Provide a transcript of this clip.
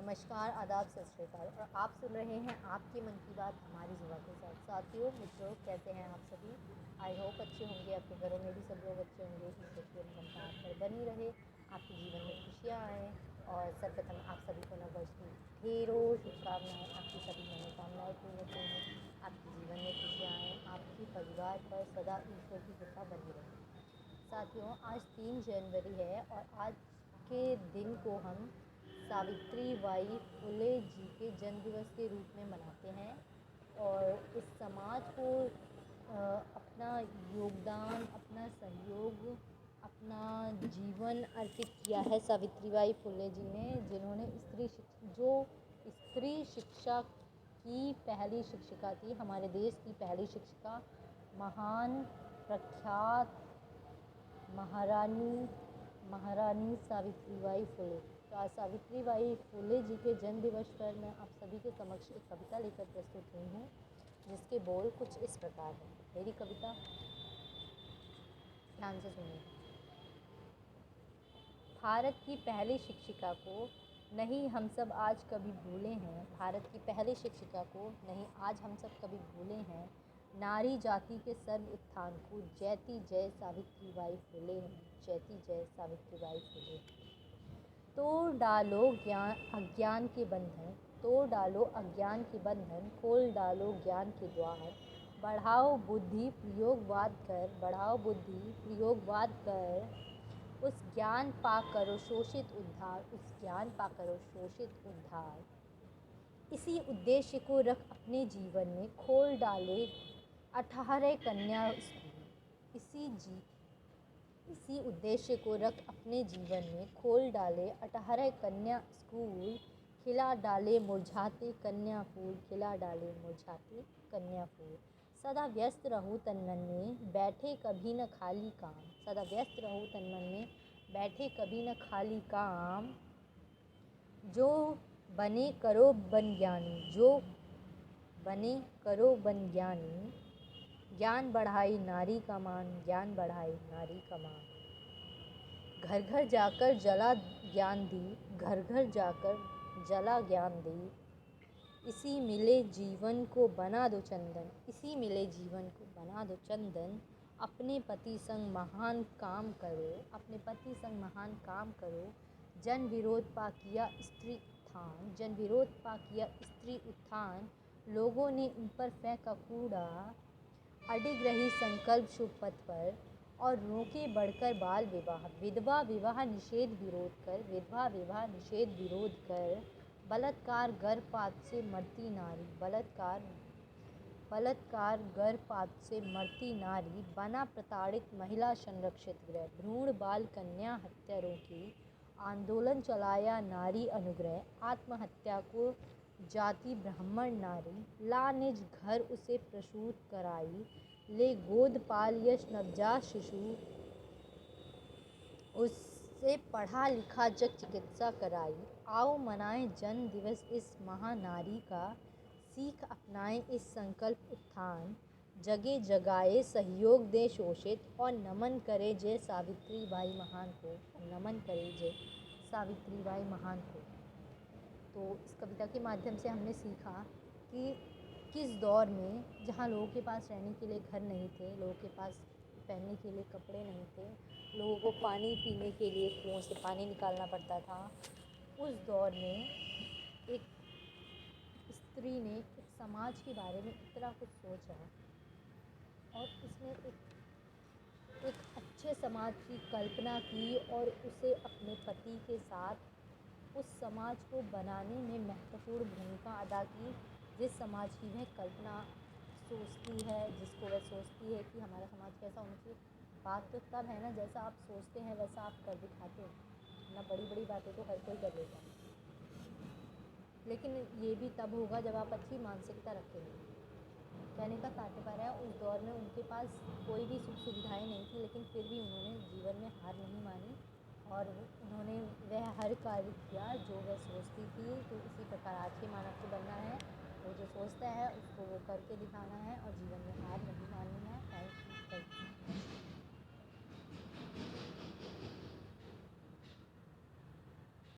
नमस्कार, आदाब, सत श्री अकाल। और आप सुन रहे हैं आपके मन की बात हमारी जुबान के साथ। साथियों, मित्रों, कैसे हैं आप सभी? आई होप अच्छे होंगे। आपके घरों में भी सब लोग अच्छे होंगे। ईश्वर की अनुकंपा आप पर बनी रहे, आपके जीवन में खुशियाँ आएँ। और सर्वप्रथम आप सभी को नववर्ष की ढेरों शुभकामनाएँ। आपकी सभी मनोकामनाएँ पूर्ण हों, आपके जीवन में खुशियाँ आएँ, आपके परिवार पर सदा ईश्वर की कृपा बनी रहे। साथियों, आज 3 जनवरी है और आज के दिन को हम सावित्रीबाई फुले जी के जन्मदिवस के रूप में मनाते हैं। और इस समाज को अपना योगदान, अपना सहयोग, अपना जीवन अर्पित किया है सावित्रीबाई फुले जी ने, जिन्होंने स्त्री शिक्षा की पहली शिक्षिका थी, हमारे देश की पहली शिक्षिका, महान प्रख्यात महारानी सावित्रीबाई फुले। तो आज सावित्रीबाई फुले जी के जन्म दिवस पर मैं आप सभी के समक्ष एक कविता लेकर प्रस्तुत हुई हूँ, जिसके बोल कुछ इस प्रकार हैं। मेरी कविता ध्यान से सुनिए। भारत की पहली शिक्षिका को नहीं हम सब आज कभी भूले हैं। भारत की पहली शिक्षिका को नहीं आज हम सब कभी भूले हैं। नारी जाति के सर्व उत्थान को जयती जय सावित्रीबाई फुले, जयती जय सावित्रीबाई फुले। तोड़ डालो अज्ञान के बंधन, तोड़ डालो अज्ञान के बंधन, खोल डालो ज्ञान के द्वार। बढ़ाओ बुद्धि प्रयोगवाद कर, बढ़ाओ बुद्धि प्रयोगवाद कर, उस ज्ञान पा करो शोषित उद्धार, उस ज्ञान पा करो शोषित उद्धार। इसी उद्देश्य को रख अपने जीवन में, खोल डाले 18 कन्या स्कूल। इसी उद्देश्य को रख अपने जीवन में, खोल डाले 18 कन्या स्कूल। खिला डाले मुरझाते कन्या फूल, खिला डाले मुरझाते कन्या फूल। सदा व्यस्त रहूं तन मन में, बैठे कभी न खाली काम, सदा व्यस्त रहूं तन मन में, बैठे कभी न खाली काम। जो बने करो बन ज्ञानी, जो बने करो बन ज्ञानी। ज्ञान बढ़ाई नारी का मान, ज्ञान बढ़ाई नारी का मान। घर घर जाकर जला ज्ञान दी, घर घर जाकर जला ज्ञान दी। इसी मिले जीवन को बना दो चंदन, इसी मिले जीवन को बना दो चंदन। अपने पति संग महान काम करो, अपने पति संग महान काम करो। जन विरोध पा किया स्त्री उत्थान, जन विरोध पा किया स्त्री उत्थान। लोगों ने उन पर फेंका कूड़ा, अडिग रही संकल्प शुभ पथ पर। और रोके बढ़कर बाल विवाह, विधवा विवाह निषेध विरोध कर, विधवा विवाह निषेध विरोध कर। बलात्कार गर्भपात से मरती नारी, बलात्कार गर्भपात से मरती नारी। बना प्रताड़ित महिला संरक्षित गृह, भ्रूण बाल कन्या हत्या रोकी। आंदोलन चलाया नारी अनुग्रह, आत्महत्या को जाति ब्राह्मण नारी। ला निज घर उसे प्रसूत कराई, ले गोद पाल यश नवजात शिशु। उससे पढ़ा लिखा जग चिकित्सा कराई। आओ मनाएं जन्म दिवस इस महानारी का, सीख अपनाएं इस संकल्प उत्थान। जगे जगाए सहयोग दे शोषित, और नमन करे जय सावित्रीबाई महान को, नमन करे जय सावित्रीबाई महान को। तो इस कविता के माध्यम से हमने सीखा कि किस दौर में, जहाँ लोगों के पास रहने के लिए घर नहीं थे, लोगों के पास पहनने के लिए कपड़े नहीं थे, लोगों को पानी पीने के लिए कुओं से पानी निकालना पड़ता था, उस दौर में एक स्त्री ने एक समाज के बारे में इतना कुछ सोचा और उसने एक अच्छे समाज की कल्पना की और उसे अपने पति के साथ उस समाज को बनाने में महत्वपूर्ण भूमिका अदा की, जिस समाज की वह कल्पना सोचती है, जिसको वह सोचती है कि हमारा समाज कैसा होना चाहिए। बात तो तब है ना, जैसा आप सोचते हैं वैसा आप कर दिखाते हो ना। बड़ी बड़ी बातें तो हर कोई कर लेता है, लेकिन ये भी तब होगा जब आप अच्छी मानसिकता रखेंगे। कहने का तात्पर्य है, उस दौर में उनके पास कोई भी सुख सुविधाएँ नहीं थी, लेकिन फिर भी उन्होंने जीवन में हार नहीं मानी और उन्होंने वह हर कार्य किया जो वह सोचती थी। तो इसी प्रकार आज के मानव को बनना है, वो जो सोचता है उसको वो करके दिखाना है और जीवन में हार नहीं माननी है।